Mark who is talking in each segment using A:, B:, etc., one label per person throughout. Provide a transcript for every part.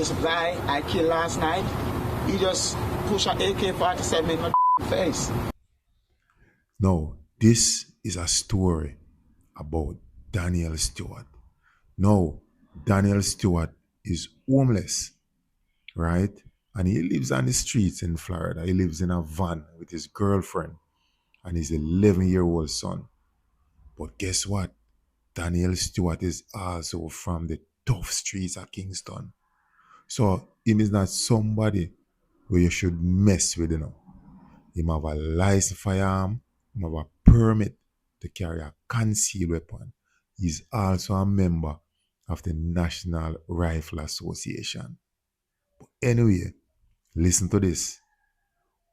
A: This guy I killed last night, he just pushed an AK-47 in my face.
B: No, this is a story about Daniel Stewart. No, Daniel Stewart is homeless, right? And he lives on the streets in Florida. He lives in a van with his girlfriend and his 11-year-old son. But guess what? Daniel Stewart is also from the tough streets of Kingston. So him is not somebody where you should mess with, Him have a licensed firearm, him have a permit to carry a concealed weapon. He's also a member of the National Rifle Association. But anyway, listen to this.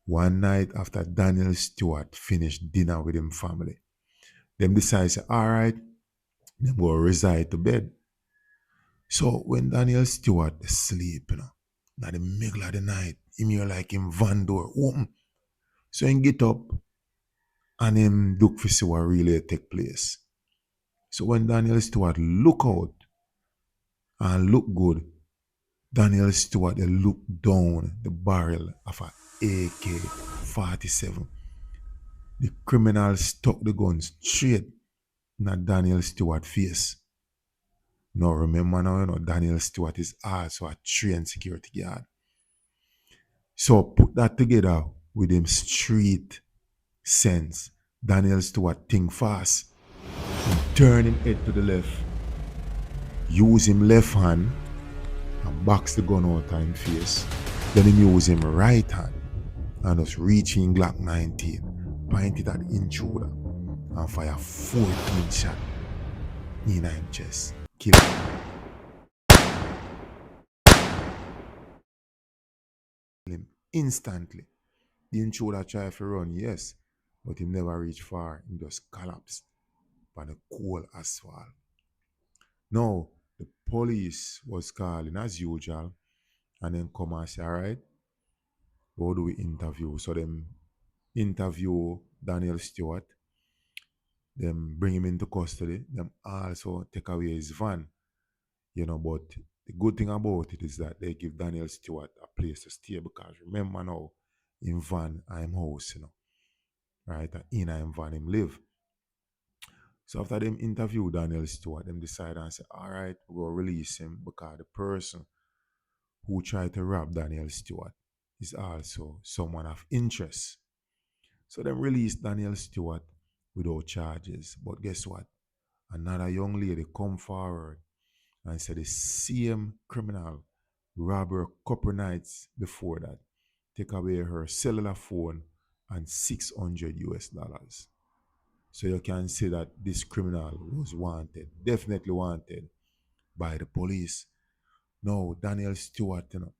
B: One night after Daniel Stewart finished dinner with him family, them decide, say, all right, them go reside to bed. So when Daniel Stewart sleep, in the middle of the night, him hear like him van door open. So he get up and him look for see what really take place. So when Daniel Stewart look out and look good, Daniel Stewart they look down the barrel of a AK-47. The criminal stuck the gun straight in Daniel Stewart face. Now remember now, Daniel Stewart is also a trained security guard. So put that together with him street sense. Daniel Stewart think fast. Turn him head to the left. Use him left hand and box the gun out of him face. Then him use him right hand and just reach in Glock 19, point it at the intruder and fire 14 shot in his chest. Kill him instantly. The intruder tried to run, yes, but he never reached far. He just collapsed on the cold asphalt. Now, the police was calling as usual and then come and say, all right, how do we interview? So them interview Daniel Stewart, them bring him into custody, them also take away his van, but the good thing about it is that they give Daniel Stewart a place to stay because remember now, in van, I'm house, right? And in him van, him live. So after them interview Daniel Stewart, them decide and say, all right, we'll release him because the person who tried to rob Daniel Stewart is also someone of interest. So them released Daniel Stewart without charges. But guess what? Another young lady come forward and said the same criminal robbed her a couple nights before that, take away her cellular phone and $600. So you can say that this criminal was wanted, definitely wanted by the police. Now, Daniel Stewart, the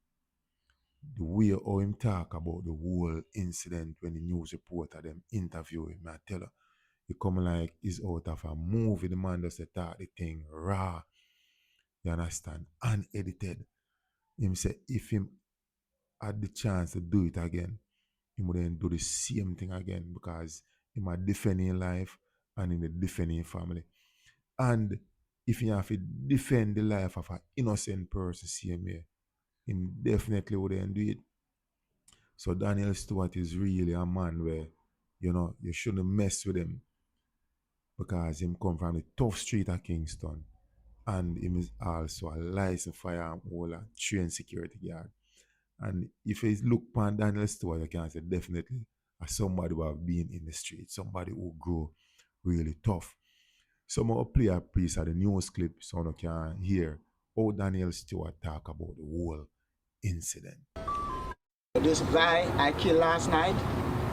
B: way how him talk about the whole incident when the news reporter them interview him, I tell her, he come like he's out of a movie. The man just talk the thing raw. You understand? Unedited. Him say if him had the chance to do it again, he wouldn't do the same thing again because he might defend his life and in the defending family. And if you have to defend the life of an innocent person, same way, he definitely wouldn't do it. So Daniel Stewart is really a man where, you shouldn't mess with him because him come from the tough street of Kingston and him is also a licensed firearm holder, trained security guard. And if you look upon Daniel Stewart, you can say definitely as somebody who have been in the street, somebody who grew really tough. So I'm going to play a piece of the news clip so you can hear how Daniel Stewart talk about the whole incident.
A: This guy I killed last night,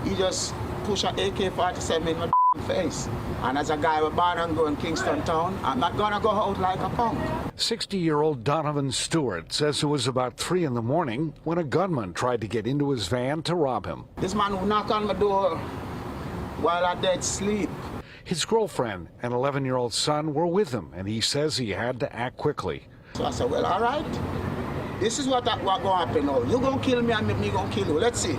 A: he just pushed an AK-47 in my face. And as a guy with born and grown in Kingston town, I'm not gonna go out like a punk.
C: 60-year-old Donovan Stewart says it was about 3 in the morning when a gunman tried to get into his van to rob him.
A: This man would knock on my door while I dead sleep.
C: His girlfriend and 11-year-old son were with him, and he says he had to act quickly.
A: So I said, well, all right. This is what going to happen now. You're going to kill me and me going to kill you. Let's see.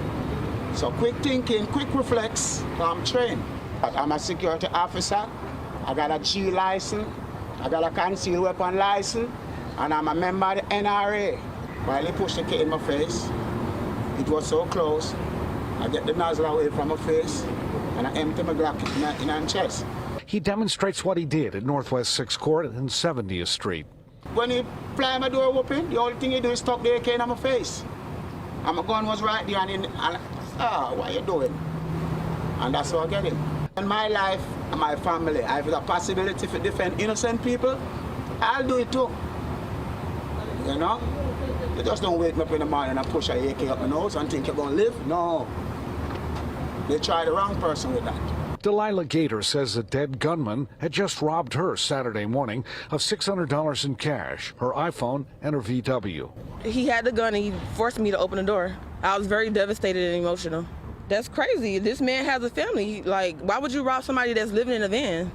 A: So quick thinking, quick reflex. I'm trained. I'm a security officer. I got a G license. I got a concealed weapon license. And I'm a member of the NRA. While he pushed the kid in my face, it was so close. I get the nozzle away from my face and I empty my Glock in my chest.
C: He demonstrates what he did at Northwest 6th Court and 70th Street.
A: When he fly my door open, the only thing he do is tuck the AK in my face. And my gun was right there and what you doing? And that's how I get him. In my life and my family, I have the possibility to defend innocent people. I'll do it too. You know? You just don't wake me up in the morning and push a AK up my nose and think you're going to live. No. They tried the wrong person with that.
C: Delilah Gator says the dead gunman had just robbed her Saturday morning of $600 in cash, her iPhone, and her VW.
D: He had the gun and he forced me to open the door. I was very devastated and emotional. That's crazy. This man has a family. Like, why would you rob somebody that's living in a van?